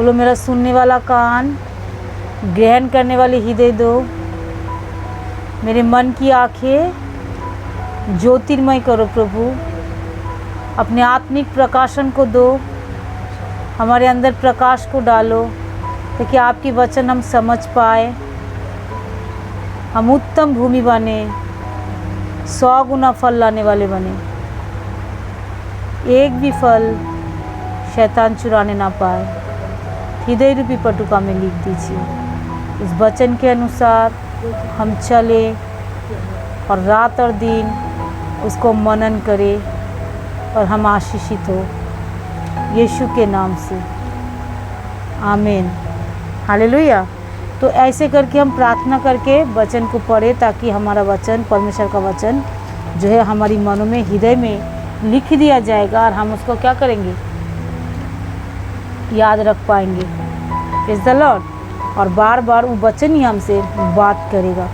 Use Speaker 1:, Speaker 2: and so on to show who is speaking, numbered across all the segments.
Speaker 1: बोलो मेरा सुनने वाला कान, ग्रहण करने वाली हृदय दो, मेरे मन की आँखें ज्योतिर्मय करो प्रभु, अपने आत्मिक प्रकाशन को दो, हमारे अंदर प्रकाश को डालो ताकि आपकी वचन हम समझ पाए, हम उत्तम भूमि बने, 100 गुना फल लाने वाले बने, एक भी फल शैतान चुराने ना पाए। हृदय रूपी पटुका में लिख दीजिए। इस वचन के अनुसार हम चले और रात और दिन उसको मनन करें और हम आशीषित हो यीशु के नाम से, आमीन, हालेलुया। तो ऐसे करके हम प्रार्थना करके वचन को पढ़े ताकि हमारा वचन, परमेश्वर का वचन जो है हमारी मनों में, हृदय में लिख दिया जाएगा और हम उसको क्या करेंगे, याद रख पाएंगे। Praise the Lord. और बार बार वो वचन ही हमसे बात करेगा।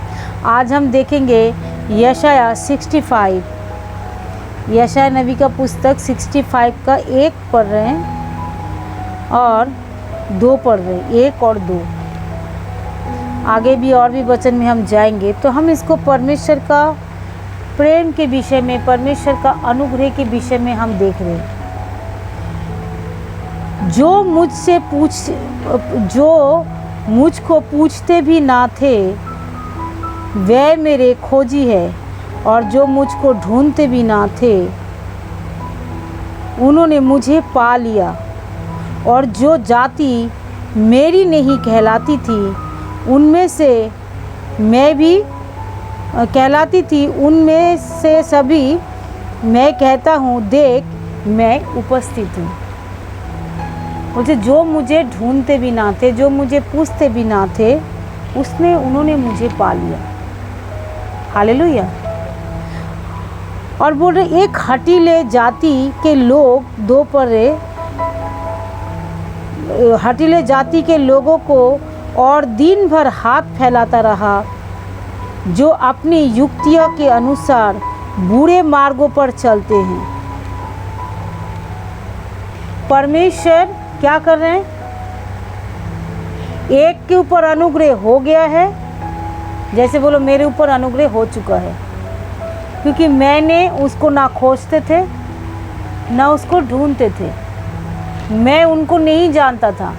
Speaker 1: आज हम देखेंगे यशाया 65, यशाया नबी का पुस्तक 65 का 1 पढ़ रहे हैं और 2 पढ़ रहे हैं, 1 और 2। आगे भी और भी वचन में हम जाएंगे। तो हम इसको परमेश्वर का प्रेम के विषय में, परमेश्वर का अनुग्रह के विषय में हम देख रहे हैं। जो मुझको पूछते भी ना थे वे मेरे खोजी है, और जो मुझको ढूंढते भी ना थे उन्होंने मुझे पा लिया। और जो जाति मेरी नहीं कहलाती थी उनमें से मैं भी कहलाती थी, उनमें से सभी मैं कहता हूँ, देख मैं उपस्थित हूँ। मुझे जो मुझे ढूंढते भी ना थे, जो मुझे पूछते भी ना थे, उन्होंने मुझे पा लिया। हालेलुया। और बोल रहे एक हठीले जाति के लोग, 2 पढ़ रहे, हठीले जाति के लोगों को और दिन भर हाथ फैलाता रहा, जो अपनी युक्तियों के अनुसार बुरे मार्गों पर चलते हैं। परमेश्वर क्या कर रहे हैं, एक के ऊपर अनुग्रह हो गया है, जैसे बोलो मेरे ऊपर अनुग्रह हो चुका है, क्योंकि मैंने उसको ना खोजते थे ना उसको ढूंढते थे, मैं उनको नहीं जानता था।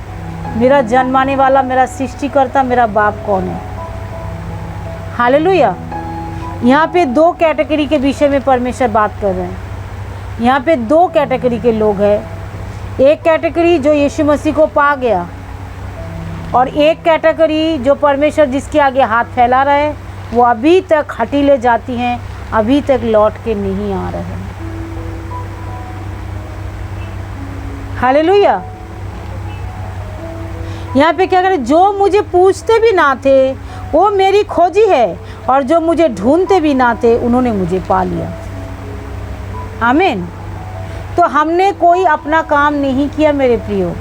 Speaker 1: मेरा जन्माने वाला, मेरा सृष्टिकर्ता, मेरा बाप कौन है। हालेलुया। यहाँ पे 2 कैटेगरी के विषय में परमेश्वर बात कर रहे हैं। यहाँ पे 2 कैटेगरी के लोग हैं। एक कैटेगरी जो यीशु मसीह को पा गया, और एक कैटेगरी जो परमेश्वर जिसके आगे हाथ फैला रहे हैं, वो अभी तक हठीले जाती हैं, अभी तक लौट के नहीं आ रहे हैं। हालेलुया। यहाँ पे क्या करें, जो मुझे पूछते भी ना थे वो मेरी खोजी है, और जो मुझे ढूंढते भी ना थे उन्होंने मुझे पा लिया। आमीन। तो हमने कोई अपना काम नहीं किया मेरे प्रियो।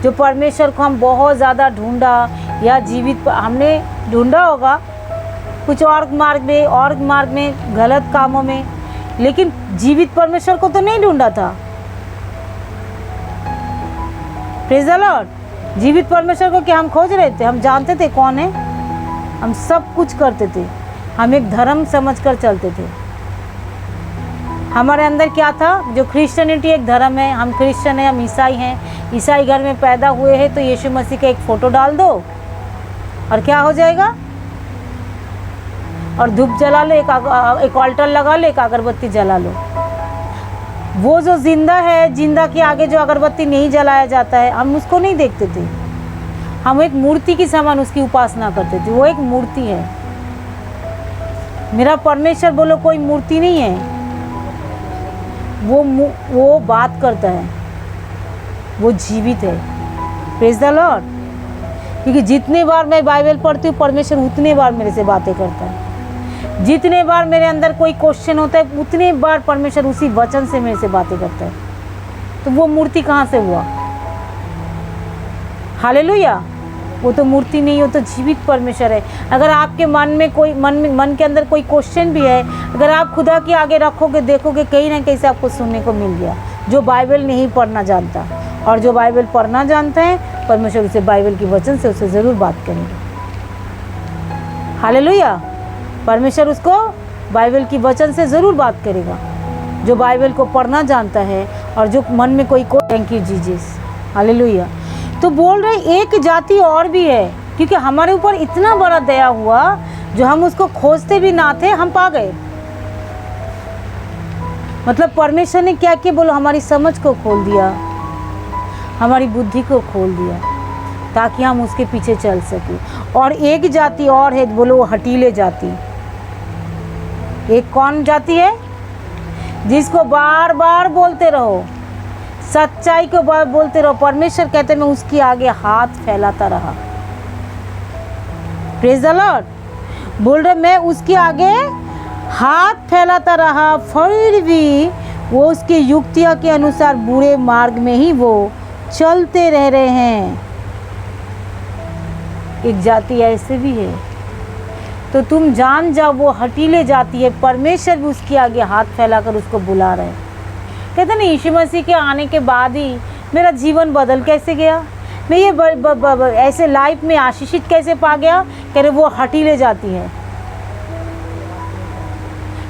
Speaker 1: जो परमेश्वर को हम बहुत ज़्यादा ढूंढा, या जीवित हमने ढूंढा होगा कुछ और मार्ग में गलत कामों में, लेकिन जीवित परमेश्वर को तो नहीं ढूंढा था। Praise the Lord. जीवित परमेश्वर को क्या हम खोज रहे थे, हम जानते थे कौन है, हम सब कुछ करते थे, हम एक धर्म समझकर चलते थे। हमारे अंदर क्या था, जो क्रिश्चियनिटी एक धर्म है, हम क्रिश्चियन हैं, हम ईसाई हैं, ईसाई घर में पैदा हुए हैं, तो यीशु मसीह का एक फ़ोटो डाल दो और क्या हो जाएगा, और धूप जला लो, एक ऑल्टर लगा लो, एक अगरबत्ती जला लो। वो जो जिंदा है, जिंदा के आगे जो अगरबत्ती नहीं जलाया जाता है, हम उसको नहीं देखते थे, हम एक मूर्ति की समान उसकी उपासना करते थे। वो एक मूर्ति है। मेरा परमेश्वर बोलो कोई मूर्ति नहीं है, वो बात करता है, वो जीवित है। Praise the Lord. क्योंकि जितने बार मैं बाइबल पढ़ती हूँ, परमेश्वर उतने बार मेरे से बातें करता है। जितने बार मेरे अंदर कोई क्वेश्चन होता है, उतने बार परमेश्वर उसी वचन से मेरे से बातें करता है। तो वो मूर्ति कहाँ से हुआ? हालेलुया। वो तो मूर्ति नहीं, वो तो जीवित परमेश्वर है। अगर आपके मन के अंदर कोई क्वेश्चन भी है, अगर आप खुदा के आगे रखोगे, देखोगे कहीं ना कहीं से आपको सुनने को मिल गया। जो बाइबल नहीं पढ़ना जानता और जो बाइबल पढ़ना जानता है परमेश्वर उसे बाइबल के वचन से उसे ज़रूर बात करेंगे। हालेलुया। परमेश्वर उसको बाइबल की वचन से ज़रूर बात करेगा, जो बाइबल को पढ़ना जानता है और जो मन में कोई थैंक यू जीसस, हालेलुया। तो बोल रहे एक जाति और भी है, क्योंकि हमारे ऊपर इतना बड़ा दया हुआ, जो हम उसको खोजते भी ना थे हम पा गए। मतलब परमेश्वर ने क्या किया बोलो, हमारी समझ को खोल दिया, हमारी बुद्धि को खोल दिया, ताकि हम उसके पीछे चल सके। और एक जाति और है बोलो, वो हटीले जाति। एक कौन जाति है? जिसको बार बार बोलते रहो, सच्चाई को बार बोलते रहो। परमेश्वर कहते मैं उसके आगे हाथ फैलाता रहा। Praise the Lord. बोल रहे मैं उसके आगे हाथ फैलाता रहा, फिर भी वो उसकी युक्तियों के अनुसार बुरे मार्ग में ही वो चलते रह रहे हैं। एक जाति ऐसे भी है, तो तुम जान जाओ वो हटीले जाती है। परमेश्वर भी उसके आगे हाथ फैलाकर उसको बुला रहे हैं। कहते ना यीशु मसीह के आने के बाद ही मेरा जीवन बदल कैसे गया, मैं ये ऐसे लाइफ में आशीषित कैसे पा गया। कह रहे वो हटीले जाती है,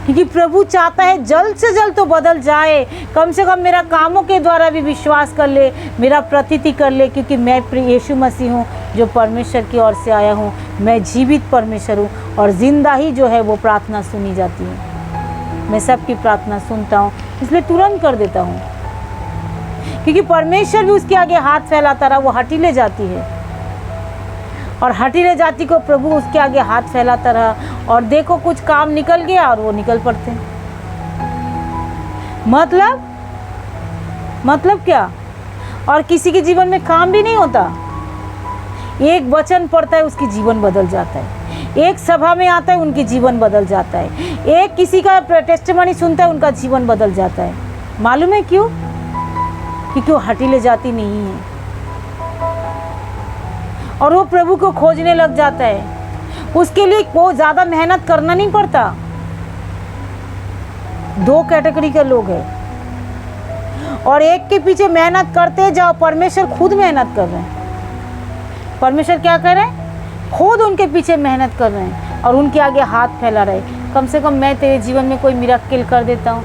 Speaker 1: क्योंकि प्रभु चाहता है जल्द से जल्द तो बदल जाए। कम से कम मेरा कामों के द्वारा भी विश्वास कर ले, मेरा प्रतीति कर ले, क्योंकि मैं यीशु मसीह हूँ जो परमेश्वर की ओर से आया हूँ। मैं जीवित परमेश्वर हूँ और जिंदा ही जो है वो प्रार्थना सुनी जाती है। मैं सबकी प्रार्थना सुनता हूँ, इसलिए तुरंत कर देता हूँ, क्योंकि परमेश्वर भी उसके आगे हाथ फैलाता रहा। वो हटीले जाती है और हटीले जाति को प्रभु उसके आगे हाथ फैलाता रहा, और देखो कुछ काम निकल गया और वो निकल पड़ते हैं। मतलब क्या? और किसी के जीवन में काम भी नहीं होता। एक वचन पढ़ता है उसकी जीवन बदल जाता है, एक सभा में आता है उनकी जीवन बदल जाता है, एक किसी का टेस्टिमनी सुनता है उनका जीवन बदल जाता है। मालूम है क्यों? क्योंकि वो हटीले जाति नहीं है और वो प्रभु को खोजने लग जाता है। उसके लिए वो ज़्यादा मेहनत करना नहीं पड़ता। दो कैटेगरी के लोग हैं, और एक के पीछे मेहनत करते जाओ, परमेश्वर खुद मेहनत कर रहे हैं। परमेश्वर क्या कर रहे हैं? खुद उनके पीछे मेहनत कर रहे हैं और उनके आगे हाथ फैला रहे। कम से कम मैं तेरे जीवन में कोई मिरेकल कर देता हूँ,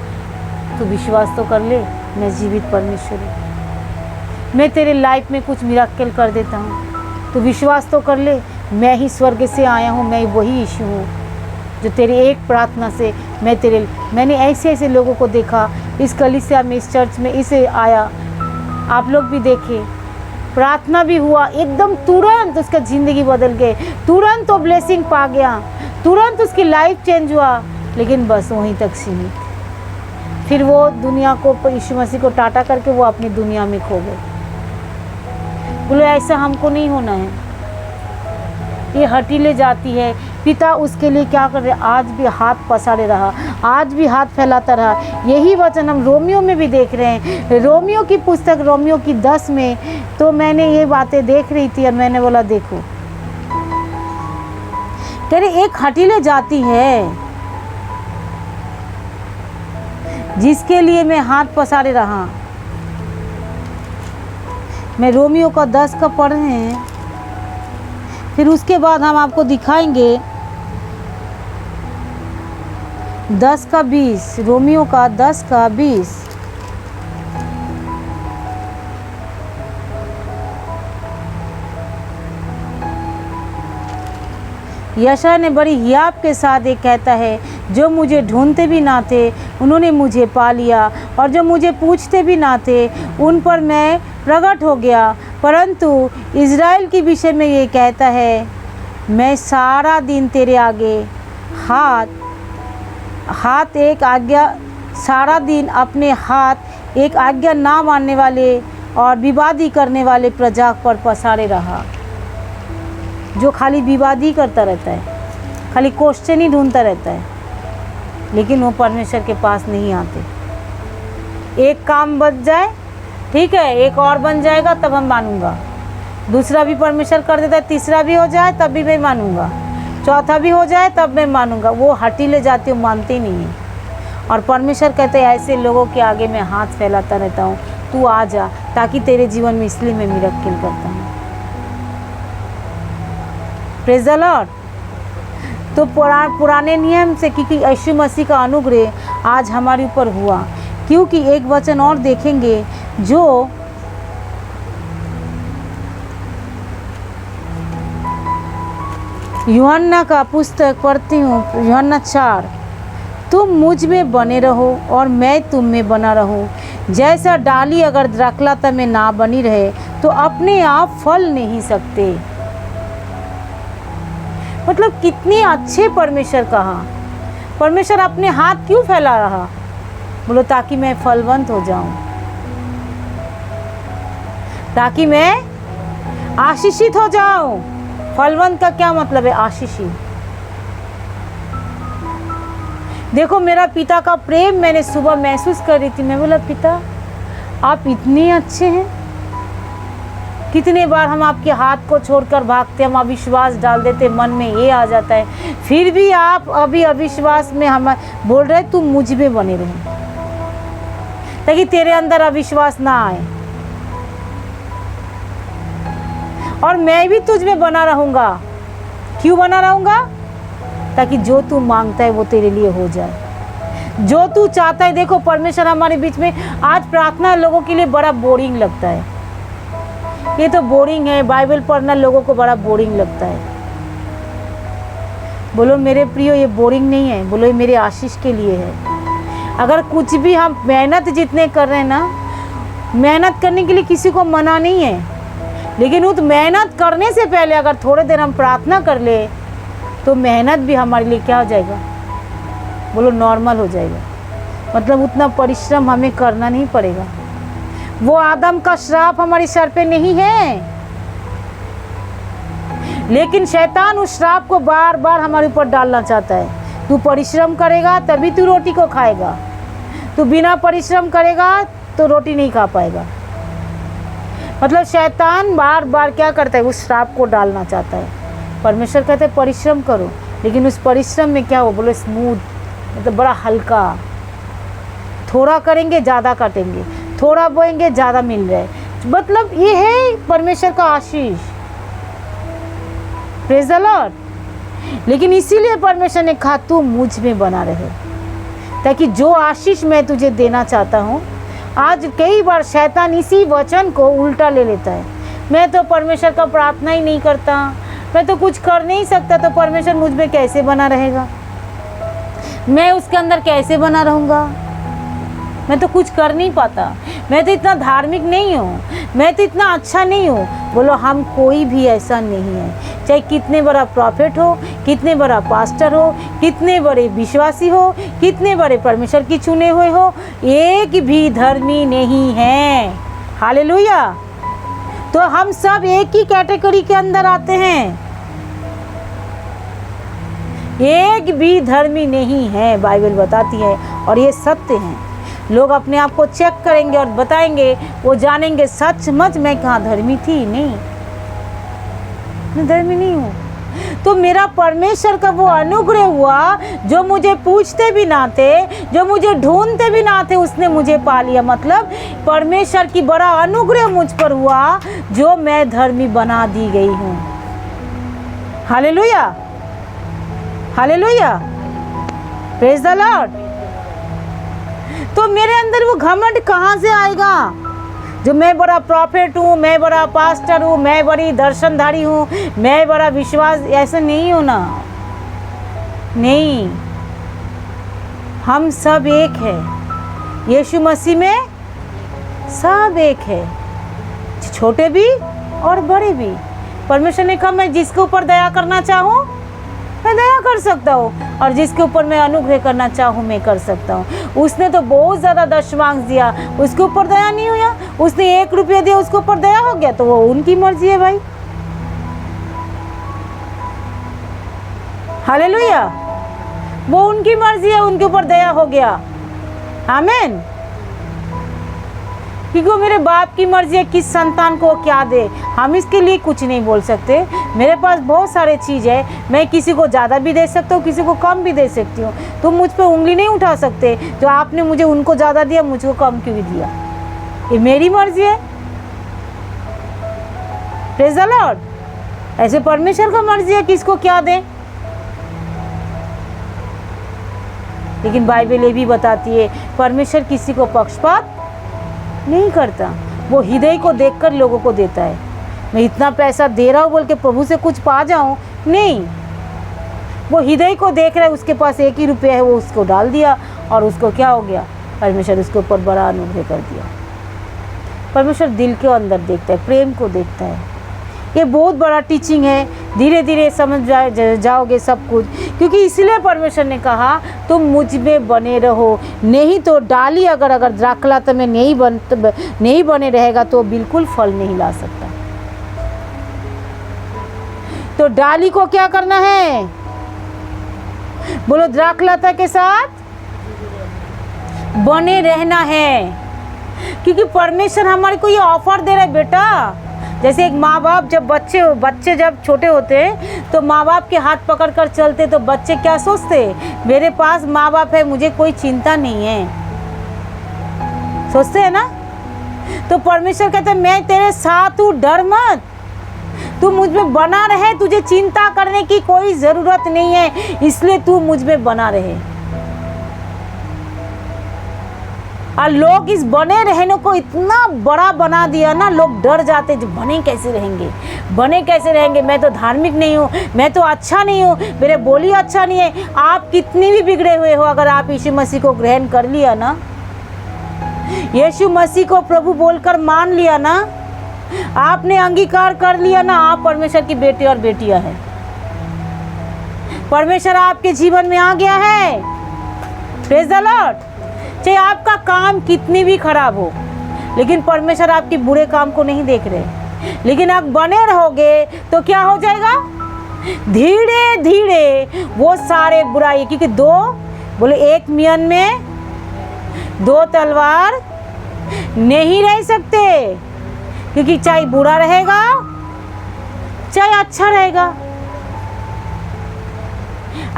Speaker 1: तू विश्वास तो कर ले मैं जीवित परमेश्वर हूँ। मैं तेरे लाइफ में कुछ मिरेकल कर देता हूँ, तो विश्वास तो कर ले मैं ही स्वर्ग से आया हूँ, मैं वही यीशु हूँ जो तेरी एक प्रार्थना से मैंने ऐसे ऐसे लोगों को देखा इस कलीसिया में, इस चर्च में, इसे आया। आप लोग भी देखे, प्रार्थना भी हुआ, एकदम तुरंत उसका ज़िंदगी बदल गए, तुरंत वो ब्लेसिंग पा गया, तुरंत उसकी लाइफ चेंज हुआ। लेकिन बस वहीं तक सीमित। फिर वो दुनिया को, यीशु मसीह को टाटा करके वो अपनी दुनिया में खो गए। बोलो ऐसा हमको नहीं होना है। ये हटीले जाती है। पिता उसके लिए क्या कर रहे? आज भी हाथ पसारे रहा, आज भी हाथ फैलाता रहा। यही वचन हम रोमियो में भी देख रहे हैं। रोमियो की पुस्तक, रोमियो की 10 में तो मैंने ये बातें देख रही थी और मैंने बोला देखो, कह रहे एक हटीले जाति है जिसके लिए मैं हाथ पसारे रहा। मैं रोमियो का 10 का पढ़ रहे हैं, फिर उसके बाद हम आपको दिखाएंगे 10 का 20, रोमियो का 10 का 20। यशायाह ने बड़ी हियाव के साथ एक कहता है, जो मुझे ढूंढते भी ना थे उन्होंने मुझे पा लिया, और जो मुझे पूछते भी ना थे उन पर मैं प्रकट हो गया। परंतु इज़राइल के विषय में ये कहता है, मैं सारा दिन तेरे आगे हाथ एक आज्ञा, सारा दिन अपने हाथ एक आज्ञा ना मानने वाले और विवादी करने वाले प्रजा पर पसारे रहा। जो खाली विवादी करता रहता है, खाली क्वेश्चन ही ढूंढता रहता है, लेकिन वो परमेश्वर के पास नहीं आते। एक काम बच जाए, ठीक है, एक और बन जाएगा तब हम मानूंगा। दूसरा भी परमेश्वर कर देता है, तीसरा भी हो जाए तब भी मैं मानूंगा, चौथा भी हो जाए तब मैं मानूंगा। वो हटीले जाते हो, मानते ही नहीं है। और परमेश्वर कहते हैं ऐसे लोगों के आगे मैं हाथ फैलाता रहता हूँ, तू आ जा, ताकि तेरे जीवन में इसलिए मैं मिरेकल करता हूँ। Praise the Lord. तो पुराने नियम से, क्योंकि यीशु मसीह का अनुग्रह आज हमारे ऊपर हुआ, क्योंकि एक वचन और देखेंगे जो यूहन्ना का पुस्तक पढ़ती हूँ, यूहन्ना 4, तुम मुझ में बने रहो और मैं तुम में बना रहूं। जैसा डाली अगर द्राक्षलता में ना बनी रहे तो अपने आप फल नहीं सकते। मतलब कितनी अच्छे परमेश्वर कहा। परमेश्वर अपने हाथ क्यों फैला रहा? बोलो ताकि मैं फलवंत हो जाऊं, ताकि मैं आशीषित हो जाऊं। फलवंत का क्या मतलब है? आशीषित। देखो मेरा पिता का प्रेम मैंने सुबह महसूस कर रही थी। मैं बोला पिता आप इतने अच्छे हैं। कितने बार हम आपके हाथ को छोड़कर भागते, हम अविश्वास डाल देते, मन में ये आ जाता है, फिर भी आप अभी अविश्वास में हम बोल रहे तुम मुझ में बने रहो, ताकि तेरे अंदर अविश्वास ना आए। और मैं भी तुझ में बना रहूँगा। क्यों बना रहूँगा? ताकि जो तू मांगता है वो तेरे लिए हो जाए, जो तू चाहता है। देखो परमेश्वर हमारे बीच में, आज प्रार्थना लोगों के लिए बड़ा बोरिंग लगता है। ये तो बोरिंग है, बाइबल पढ़ना लोगों को बड़ा बोरिंग लगता है। बोलो मेरे प्रियो ये बोरिंग नहीं है, बोलो ये मेरे आशीष के लिए है। अगर कुछ भी हम मेहनत जितने कर रहे हैं ना, मेहनत करने के लिए किसी को मना नहीं है, लेकिन उस मेहनत करने से पहले अगर थोड़ी देर हम प्रार्थना कर ले तो मेहनत भी हमारे लिए क्या हो जाएगा? बोलो नॉर्मल हो जाएगा। मतलब उतना परिश्रम हमें करना नहीं पड़ेगा। वो आदम का श्राप हमारे सर पे नहीं है, लेकिन शैतान उस श्राप को बार बार हमारे ऊपर डालना चाहता है। तू परिश्रम करेगा तभी तू रोटी को खाएगा, तू बिना परिश्रम करेगा तो रोटी नहीं खा पाएगा। मतलब शैतान बार बार क्या करता है? उस श्राप को डालना चाहता है। परमेश्वर कहते हैं परिश्रम करो, लेकिन उस परिश्रम में क्या हो? बोलो स्मूथ, मतलब बड़ा हल्का। थोड़ा करेंगे ज़्यादा काटेंगे, थोड़ा बोएंगे ज़्यादा मिल रहा है। मतलब ये है परमेश्वर का आशीष। Praise the Lord. लेकिन इसीलिए परमेश्वर ने कहा तू मुझ में बना रहे, ताकि जो आशीष मैं तुझे देना चाहता हूँ। आज कई बार शैतान इसी वचन को उल्टा ले लेता है। मैं तो परमेश्वर का प्रार्थना ही नहीं करता, मैं तो कुछ कर नहीं सकता, तो परमेश्वर मुझ में कैसे बना रहेगा? मैं उसके अंदर कैसे बना रहूँगा? मैं तो कुछ कर नहीं पाता, मैं तो इतना धार्मिक नहीं हूँ, मैं तो इतना अच्छा नहीं हूँ। बोलो हम कोई भी ऐसा नहीं है, चाहे कितने बड़ा प्रॉफिट हो, कितने बड़ा पास्टर हो, कितने बड़े विश्वासी हो, कितने बड़े परमेश्वर की चुने हुए हो, एक भी धर्मी नहीं है। हालेलुया। तो हम सब एक ही कैटेगरी के अंदर आते हैं। एक भी धर्मी नहीं है, बाइबल बताती है, और ये सत्य है। लोग अपने आप को चेक करेंगे और बताएंगे, वो जानेंगे सचमुच मैं कहाँ धर्मी थी। नहीं, मैं धर्मी नहीं हूँ। तो मेरा परमेश्वर का वो अनुग्रह हुआ, जो मुझे पूछते भी ना थे, जो मुझे ढूंढते भी ना थे, उसने मुझे पा लिया। मतलब परमेश्वर की बड़ा अनुग्रह मुझ पर हुआ, जो मैं धर्मी बना दी गई हूँ। Hallelujah, hallelujah, praise the Lord. तो मेरे अंदर वो घमंड कहाँ से आएगा? जो मैं बड़ा प्रॉफिट हूँ, मैं बड़ा पास्टर हूँ, मैं बड़ी दर्शनधारी हूँ, मैं बड़ा विश्वास, ऐसा नहीं हूँ ना। नहीं, हम सब एक है यीशु मसीह में, सब एक है, छोटे भी और बड़े भी। परमेश्वर ने कहा मैं जिसके ऊपर दया करना चाहूँ मैं दया कर सकता हूँ, और जिसके ऊपर मैं अनुग्रह करना चाहूँ मैं कर सकता हूँ। उसने तो बहुत ज़्यादा दशमांश दिया, उसके ऊपर दया नहीं हुआ। उसने 1 रुपया दिया, उसके ऊपर दया हो गया, तो वो उनकी मर्जी है भाई। हालेलुया, वो उनकी मर्जी है, उनके ऊपर दया हो गया। आमीन। क्योंकि वो मेरे बाप की मर्जी है किस संतान को क्या दे, हम इसके लिए कुछ नहीं बोल सकते। मेरे पास बहुत सारे चीज़ है, मैं किसी को ज़्यादा भी दे सकता हूँ, किसी को कम भी दे सकती हूँ। तुम मुझ पे उंगली नहीं उठा सकते, जो आपने मुझे उनको ज़्यादा दिया मुझको कम क्यों दिया, ये मेरी मर्जी है। Praise the Lord. ऐसे परमेश्वर का मर्जी है किसको क्या दें। लेकिन बाइबल ये भी बताती है परमेश्वर किसी को पक्षपात नहीं करता, वो हृदय को देखकर लोगों को देता है। मैं इतना पैसा दे रहा हूँ बोल के प्रभु से कुछ पा जाऊँ, नहीं, वो हृदय को देख रहा है। उसके पास 1 ही रुपया है, वो उसको डाल दिया और उसको क्या हो गया, परमेश्वर उसके ऊपर बड़ा अनुग्रह कर दिया। परमेश्वर दिल के अंदर देखता है, प्रेम को देखता है। ये बहुत बड़ा टीचिंग है, धीरे धीरे समझ जाओगे सब कुछ। क्योंकि इसलिए परमेश्वर ने कहा तुम मुझ में बने रहो, नहीं तो डाली अगर द्राक्षलता में नहीं बने रहेगा तो बिल्कुल फल नहीं ला सकता। तो डाली को क्या करना है, बोलो द्राक्षलता के साथ बने रहना है। क्योंकि परमेश्वर हमारे को ये ऑफर दे रहा है बेटा। जैसे एक माँ बाप जब बच्चे जब छोटे होते हैं तो माँ बाप के हाथ पकड़ कर चलते, तो बच्चे क्या सोचते, मेरे पास माँ बाप है, मुझे कोई चिंता नहीं है, सोचते हैं ना। तो परमेश्वर कहते हैं मैं तेरे साथ हूँ, डर मत, तू मुझ में बना रहे, तुझे चिंता करने की कोई ज़रूरत नहीं है, इसलिए तू मुझ में बना रहे। और लोग इस बने रहने को इतना बड़ा बना दिया ना, लोग डर जाते, जो बने कैसे रहेंगे, मैं तो धार्मिक नहीं हूँ, मैं तो अच्छा नहीं हूँ, मेरे बोली अच्छा नहीं है। आप कितनी भी बिगड़े हुए हो, अगर आप यीशु मसीह को ग्रहण कर लिया ना, यीशु मसीह को प्रभु बोलकर मान लिया ना, आपने अंगीकार कर लिया ना, आप परमेश्वर की बेटे और बेटियां हैं। परमेश्वर आपके जीवन में आ गया है। Praise the Lord. चाहे आपका काम कितनी भी खराब हो, लेकिन परमेश्वर आपके बुरे काम को नहीं देख रहे। लेकिन आप बने रहोगे तो क्या हो जाएगा, धीरे धीरे वो सारे बुराई, क्योंकि बोले एक मियन में 2 तलवार नहीं रह सकते, क्योंकि चाहे बुरा रहेगा चाहे अच्छा रहेगा।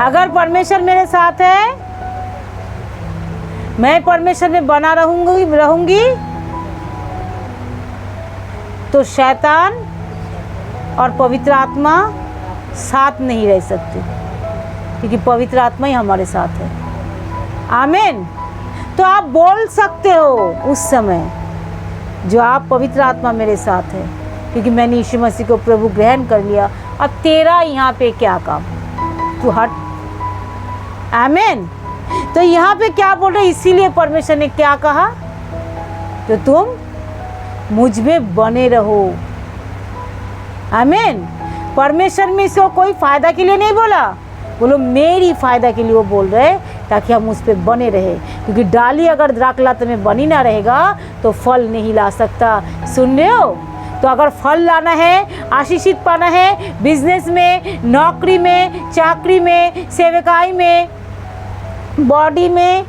Speaker 1: अगर परमेश्वर मेरे साथ है, मैं परमेश्वर में बना रहूंगी तो शैतान और पवित्र आत्मा साथ नहीं रह सकते, क्योंकि पवित्र आत्मा ही हमारे साथ है। आमीन। तो आप बोल सकते हो उस समय, जो आप पवित्र आत्मा मेरे साथ है, क्योंकि मैंने यीशु मसीह को प्रभु ग्रहण कर लिया, अब तेरा यहाँ पे क्या काम, तू हट। आमीन। तो यहाँ पे क्या बोल रहे, इसीलिए परमेश्वर ने क्या कहा, तो तुम मुझ में बने रहो। आमीन। परमेश्वर में इसको कोई फायदा के लिए नहीं बोला, बोलो मेरी फायदा के लिए वो बोल रहे, ताकि हम उस पर बने रहे। क्योंकि डाली अगर द्राक्षलता में बनी ना रहेगा तो फल नहीं ला सकता। सुन रहे हो? तो अगर फल लाना है, आशीषित पाना है, बिजनेस में, नौकरी में, चाकरी में, सेवकाई में, बॉडी में,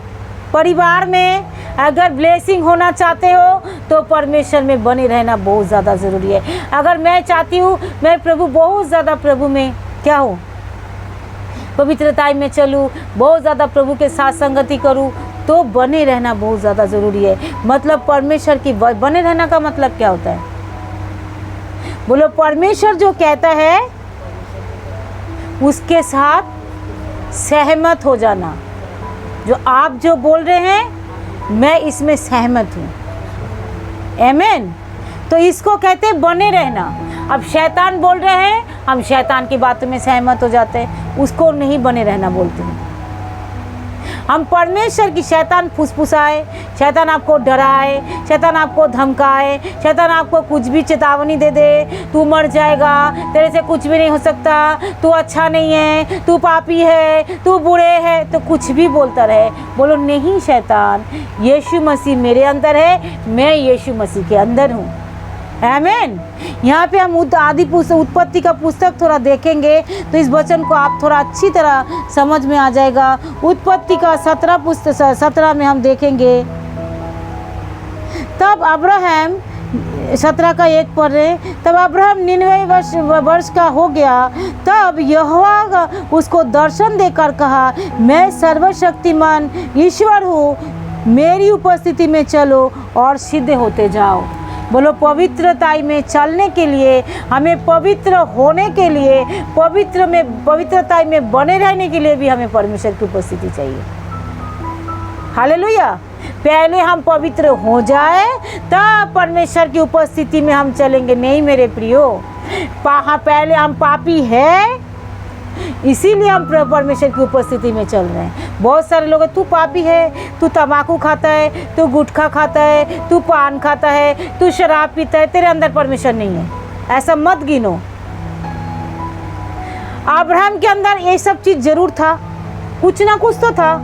Speaker 1: परिवार में, अगर ब्लेसिंग होना चाहते हो तो परमेश्वर में बने रहना बहुत ज़्यादा ज़रूरी है। अगर मैं चाहती हूँ मैं बहुत ज़्यादा प्रभु में क्या हो, पवित्रताई में चलूँ, बहुत ज़्यादा प्रभु के साथ संगति करूँ, तो बने रहना बहुत ज़्यादा ज़रूरी है। मतलब परमेश्वर की बने रहना का मतलब क्या होता है, बोलो परमेश्वर जो कहता है उसके साथ सहमत हो जाना। जो आप जो बोल रहे हैं मैं इसमें सहमत हूँ। आमीन। तो इसको कहते हैं बने रहना। अब शैतान बोल रहे हैं, हम शैतान की बातों में सहमत हो जाते हैं, उसको नहीं बने रहना बोलते हैं। हम परमेश्वर की, शैतान फुसफुसाए, शैतान आपको डराए, शैतान आपको धमकाए, शैतान आपको कुछ भी चेतावनी दे दे, तू मर जाएगा, तेरे से कुछ भी नहीं हो सकता, तू अच्छा नहीं है, तू पापी है, तू बुरे है, तो कुछ भी बोलता रहे। बोलो नहीं शैतान, यीशु मसीह मेरे अंदर है, मैं यीशु मसीह के अंदर हूँ। आमीन। यहाँ पे हम उत्पत्ति का पुस्तक थोड़ा देखेंगे तो इस वचन को आप थोड़ा अच्छी तरह समझ में आ जाएगा। उत्पत्ति का 17 में हम देखेंगे, तब अब्राहम 17 का 1 पढ़ रहे, तब अब्राहम 99 वर्ष का हो गया, तब यहोवा उसको दर्शन देकर कहा, मैं सर्वशक्तिमान ईश्वर हूँ, मेरी उपस्थिति में चलो और सिद्ध होते जाओ। बोलो पवित्रता में चलने के लिए, हमें पवित्र होने के लिए, पवित्रता में बने रहने के लिए भी हमें परमेश्वर की उपस्थिति चाहिए। हालेलुया। पहले हम पवित्र हो जाए तब परमेश्वर की उपस्थिति में हम चलेंगे। नहीं मेरे प्रियो, पहले हम पापी हैं, इसीलिए हम परमेश्वर की उपस्थिति में चल रहे हैं। बहुत सारे लोग, तू पापी है, तू तम्बाकू खाता है, तू गुटखा खाता है, तू पान खाता है, तू शराब पीता है, तेरे अंदर परमेश्वर नहीं है। ऐसा मत गिनो। अब्राहम के अंदर ये सब चीज़ जरूर था, कुछ ना कुछ तो था,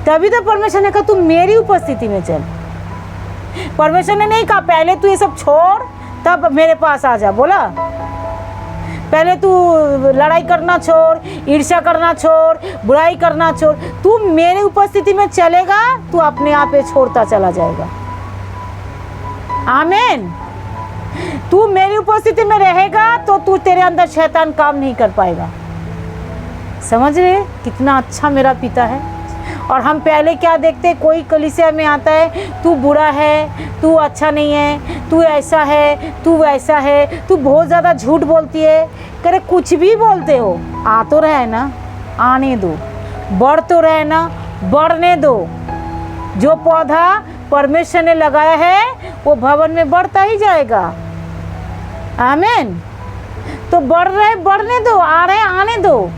Speaker 1: तभी तो परमेश्वर ने कहा तू मेरी उपस्थिति में चल। परमेश्वर ने नहीं कहा पहले तू ये सब छोड़ तब मेरे पास आ जा। बोला पहले तू लड़ाई करना छोड़, ईर्ष्या करना छोड़, बुराई करना छोड़। तू मेरी उपस्थिति में चलेगा, तू अपने आप ये छोड़ता चला जाएगा। आमीन। तू मेरी उपस्थिति में रहेगा तो तू, तेरे अंदर शैतान काम नहीं कर पाएगा। समझ रहे कितना अच्छा मेरा पिता है। और हम पहले क्या देखते, कोई कलीसिया में आता है, तू बुरा है, तू अच्छा नहीं है, तू ऐसा है, तू वैसा है, तू बहुत ज़्यादा झूठ बोलती है। करे कुछ भी बोलते हो, आ तो रहे ना, आने दो। बढ़ तो रहे ना, बढ़ने दो। जो पौधा परमेश्वर ने लगाया है वो भवन में बढ़ता ही जाएगा। आमीन। तो बढ़ रहे, बढ़ने दो, आ रहे आने दो।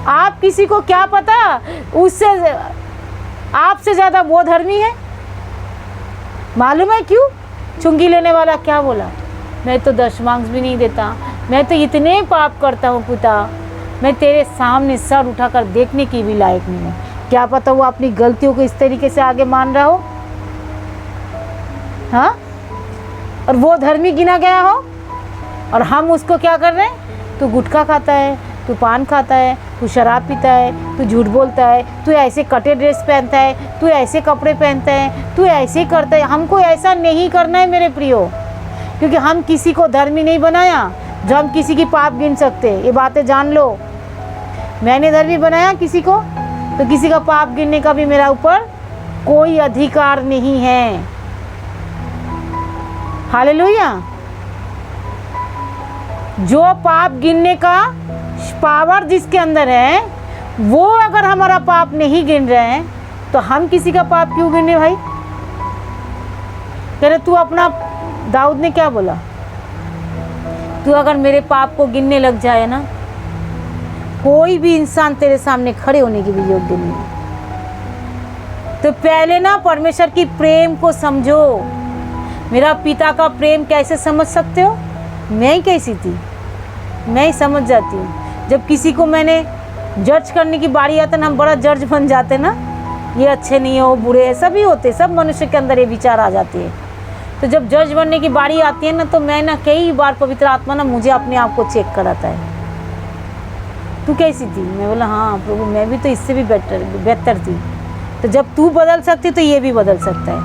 Speaker 1: आप किसी को क्या पता, उससे आपसे ज़्यादा वो धर्मी है। मालूम है क्यों? चुंगी लेने वाला क्या बोला, मैं तो दशमांश भी नहीं देता, मैं तो इतने पाप करता हूँ पिता, मैं तेरे सामने सर उठाकर देखने की भी लायक नहीं हूँ। क्या पता वो अपनी गलतियों को इस तरीके से आगे मान रहा हो, हाँ, और वो धर्मी गिना गया हो, और हम उसको क्या कर रहे हैं, तू गुटखा खाता है, तू पान खाता है, तू शराब पीता है, तू झूठ बोलता है, तू ऐसे कटे ड्रेस पहनता है, तू ऐसे कपड़े पहनता है, तू ऐसे करता है। हमको ऐसा नहीं करना है मेरे प्रियो, क्योंकि हम किसी को धर्मी नहीं बनाया जो हम किसी की पाप गिन सकते। ये बातें जान लो। मैंने धर्मी बनाया किसी को, तो किसी का पाप गिनने का भी मेरा ऊपर कोई अधिकार नहीं है। हालेलुया। जो पाप गिनने का पावर जिसके अंदर है, वो अगर हमारा पाप नहीं गिन रहे हैं तो हम किसी का पाप क्यों गिने भाई? तेरे तू अपना, दाऊद ने क्या बोला, तू अगर मेरे पाप को गिनने लग जाए ना, कोई भी इंसान तेरे सामने खड़े होने की भी योग्य नहीं है। तो पहले ना परमेश्वर की प्रेम को समझो। मेरा पिता का प्रेम कैसे समझ सकते हो? मैं कैसी थी, मैं ही समझ जाती हूँ। जब किसी को मैंने जज करने की बारी आता ना, हम बड़ा जज बन जाते ना, ये अच्छे नहीं है, वो बुरे हैं, सभी होते, सब मनुष्य के अंदर ये विचार आ जाते हैं। तो जब जज बनने की बारी आती है ना, तो मैं ना कई बार पवित्र आत्मा ना मुझे अपने आप को चेक कराता है, तू कैसी थी? मैं बोला हाँ प्रभु, मैं भी तो इससे भी बेहतर थी। तो जब तू बदल सकती तो ये भी बदल सकता है।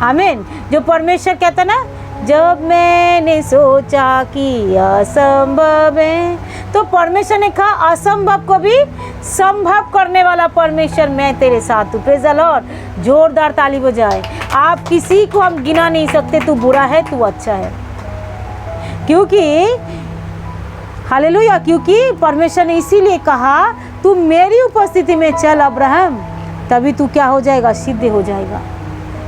Speaker 1: आमीन। जो परमेश्वर कहता ना, जब मैंने सोचा कि असंभव है, तो परमेश्वर ने कहा असंभव को भी संभव करने वाला परमेश्वर मैं तेरे साथ हूँ। Praise the Lord. जोरदार ताली बजाए। आप किसी को हम गिना नहीं सकते, तू बुरा है, तू अच्छा है, क्योंकि हालेलुया, क्योंकि परमेश्वर ने इसीलिए कहा तू मेरी उपस्थिति में चल अब्राहम, तभी तू क्या हो जाएगा, सिद्ध हो जाएगा।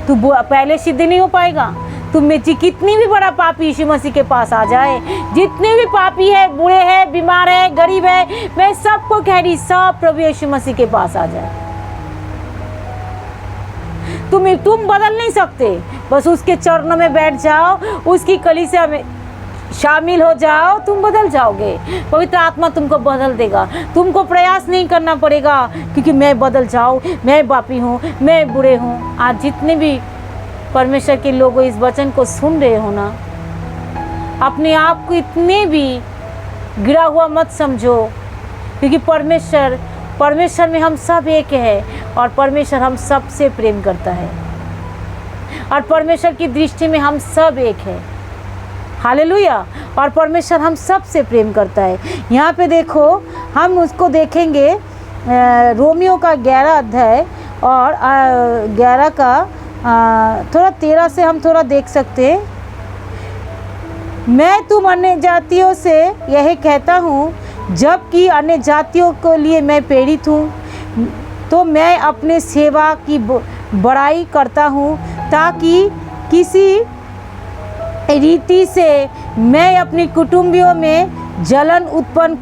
Speaker 1: तू पहले सिद्ध नहीं हो पाएगा। तुम में कितनी भी बड़ा पापी यीशु मसीह के पास आ जाए, जितने भी पापी है, बुरे हैं, बीमार है, गरीब है, मैं सबको कह रही, सब प्रभु यीशु मसीह के पास आ जाए। तुम बदल नहीं सकते, बस उसके चरणों में बैठ जाओ, उसकी कलीसिया में शामिल हो जाओ, तुम बदल जाओगे। पवित्र आत्मा तुमको बदल देगा। तुमको प्रयास नहीं करना पड़ेगा, क्योंकि मैं बदल जाऊँ, मैं पापी हूँ, मैं बुरे हूँ। आज जितने भी परमेश्वर के लोगों इस वचन को सुन रहे हो ना, अपने आप को इतने भी गिरा हुआ मत समझो, क्योंकि परमेश्वर में हम सब एक है, और परमेश्वर हम सब से प्रेम करता है, और परमेश्वर की दृष्टि में हम सब एक है। हालेलुया। और परमेश्वर हम सब से प्रेम करता है। यहाँ पे देखो, हम उसको देखेंगे रोमियो का 11 अध्याय और 11 का थोड़ा 13 से हम थोड़ा देख सकते हैं। मैं तुम अन्य जातियों से यही कहता हूँ, जबकि अन्य जातियों के लिए मैं प्रेरित हूँ, तो मैं अपने सेवा की बड़ाई करता हूँ, ताकि किसी रीति से मैं अपने कुटुंबियों में जलन उत्पन्न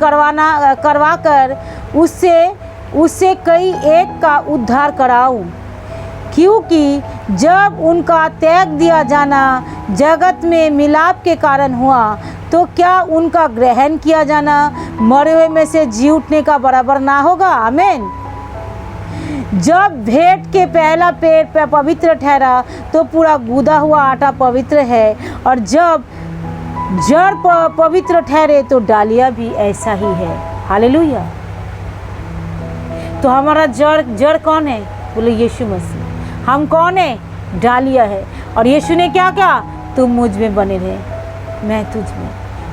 Speaker 1: करवाकर उससे कई एक का उद्धार कराऊं। क्योंकि जब उनका त्याग दिया जाना जगत में मिलाप के कारण हुआ, तो क्या उनका ग्रहण किया जाना मरे हुए में से जी उठने का बराबर ना होगा? आमीन। जब भेंट के पहला पेड़ पवित्र ठहरा, तो पूरा गूदा हुआ आटा पवित्र है, और जब जड़ पवित्र ठहरे तो डालियाँ भी ऐसा ही है। हालेलुया। तो हमारा जड़ कौन है? बोले यीशु मसीह। हम कौन है? डालियाँ है। और यीशु ने क्या कहा? तुम मुझ में बने रहे, मैं तुझ में।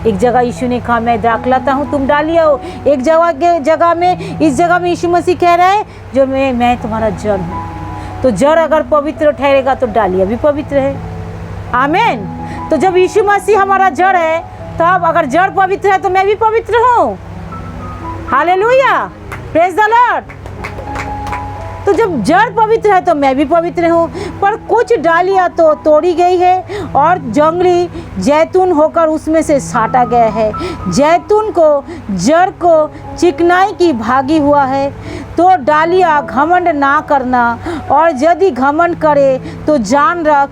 Speaker 1: एक जगह यीशु ने कहा मैं दाखलता हूँ, तुम डालियाँ हो। एक जगह में इस जगह में यीशु मसीह कह रहा है जो मैं तुम्हारा जड़ हूँ। तो जड़ अगर पवित्र ठहरेगा तो डालियाँ भी पवित्र है। आमीन। तो जब यीशु मसीह हमारा जड़ है, तब अगर जड़ पवित्र है तो मैं भी पवित्र हूँ। Hallelujah, praise the Lord. तो जब जड़ पवित्र है तो मैं भी पवित्र हूँ। पर कुछ डालियाँ तो तोड़ी गई है और जंगली जैतून होकर उसमें से साटा गया है। जैतून को जड़ को चिकनाई की भागी हुआ है। तो डालियाँ घमंड ना करना, और यदि घमंड करे तो जान रख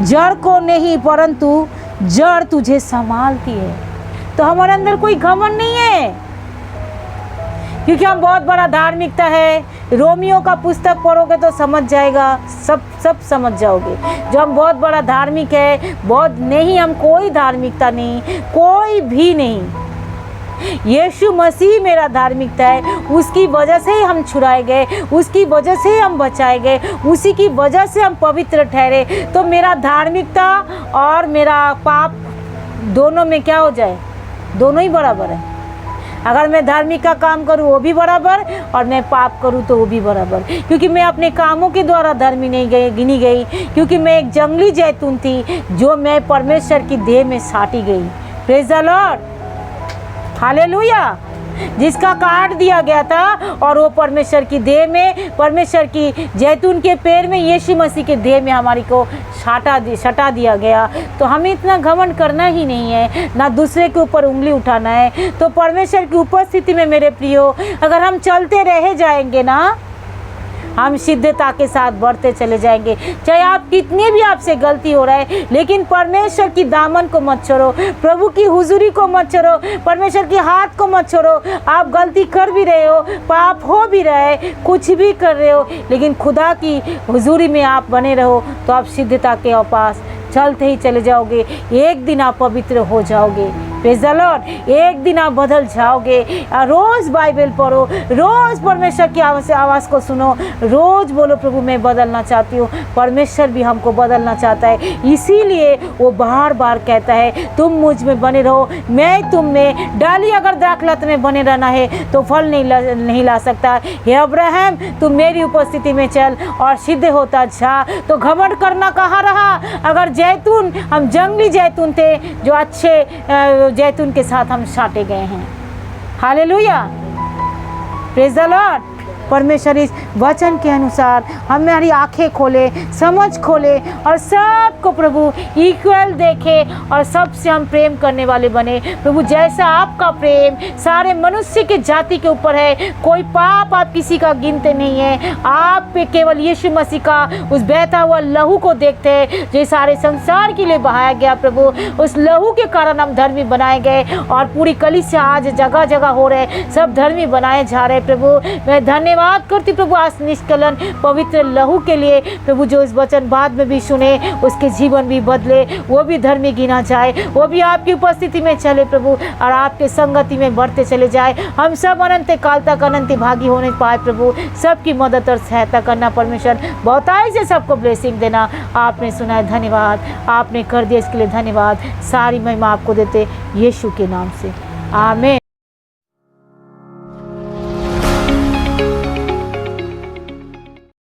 Speaker 1: जड़ को नहीं परंतु जड़ तुझे संभालती है। तो हमारे अंदर कोई घमंड नहीं है, क्योंकि हम बहुत बड़ा धार्मिकता है। रोमियो का पुस्तक पढ़ोगे तो समझ जाएगा, सब समझ जाओगे। जो हम बहुत बड़ा धार्मिक है, बहुत नहीं, हम कोई धार्मिकता नहीं, कोई भी नहीं। यीशु मसीह मेरा धार्मिकता है। उसकी वजह से ही हम छुड़ाए गए, उसकी वजह से ही हम बचाए गए, उसी की वजह से हम पवित्र ठहरे। तो मेरा धार्मिकता और मेरा पाप दोनों में क्या हो जाए? दोनों ही बराबर है। अगर मैं धार्मिक का काम करूँ वो भी बराबर, और मैं पाप करूँ तो वो भी बराबर। क्योंकि मैं अपने कामों के द्वारा धर्मी नहीं गिनी गई, क्योंकि मैं एक जंगली जैतून थी जो मैं परमेश्वर की देह में साटी गई। Praise the Lord, hallelujah. जिसका काट दिया गया था, और वो परमेश्वर की देह में, परमेश्वर की जैतून के पेड़ में, यीशु मसीह के देह में हमारी को सटा दिया गया। तो हमें इतना घमंड करना ही नहीं है, ना दूसरे के ऊपर उंगली उठाना है। तो परमेश्वर की उपस्थिति में मेरे प्रियो, अगर हम चलते रह जाएंगे ना, हम सिद्धता के साथ बढ़ते चले जाएंगे। चाहे आप कितनी भी आपसे गलती हो रहा है, लेकिन परमेश्वर की दामन को मत छोड़ो, प्रभु की हुजूरी को मत छोड़ो, परमेश्वर के हाथ को मत छोड़ो। आप गलती कर भी रहे हो, पाप हो भी रहे, कुछ भी कर रहे हो, लेकिन खुदा की हुजूरी में आप बने रहो, तो आप सिद्धता के पास चलते ही चले जाओगे। एक दिन आप पवित्र हो जाओगे। Praise the Lord. एक दिन आप बदल जाओगे। रोज़ बाइबल पढ़ो, रोज़ परमेश्वर की आवाज़ को सुनो, रोज़ बोलो प्रभु मैं बदलना चाहती हूँ। परमेश्वर भी हमको बदलना चाहता है, इसीलिए वो बार बार कहता है तुम मुझ में बने रहो, मैं तुम में। डाली अगर दाखलत में बने रहना है तो फल नहीं ला सकता। हे अब्राहम, तुम मेरी उपस्थिति में चल और सिद्ध होता जा। तो घमंड करना कहाँ रहा? अगर जैतून, हम जंगली जैतून थे जो अच्छे जैतून के साथ हम साटे गए हैं। Hallelujah, praise the Lord. परमेश्वर इस वचन के अनुसार हमारी आंखें खोले, समझ खोले, और सबको प्रभु इक्वल देखे, और सबसे हम प्रेम करने वाले बने। प्रभु जैसा आपका प्रेम सारे मनुष्य के जाति के ऊपर है, कोई पाप आप किसी का गिनते नहीं है। आप पे केवल यीशु मसीह का उस बहता हुआ लहू को देखते हैं जो सारे संसार के लिए बहाया गया। प्रभु उस लहू के कारण हम धर्मी बनाए गए, और पूरी कलीसिया आज जगह जगह हो रहे, सब धर्मी बनाए जा रहे। प्रभु मैं धन्यवाद करती प्रभु आज निष्कलन पवित्र लहू के लिए। प्रभु जो इस वचन बाद में भी सुने, उसके जीवन भी बदले, वो भी धर्मी गिना जाए, वो भी आपकी उपस्थिति में चले प्रभु, और आपके संगति में बढ़ते चले जाए। हम सब अनंत काल तक अनंत भागी होने पाए प्रभु। सबकी मदद और सहायता करना परमेश्वर, बहुताई से सबको ब्लेसिंग देना। आपने सुना है, धन्यवाद। आपने कर दिया, इसके लिए धन्यवाद। सारी महिमा आपको देते यीशु के नाम से, आमीन।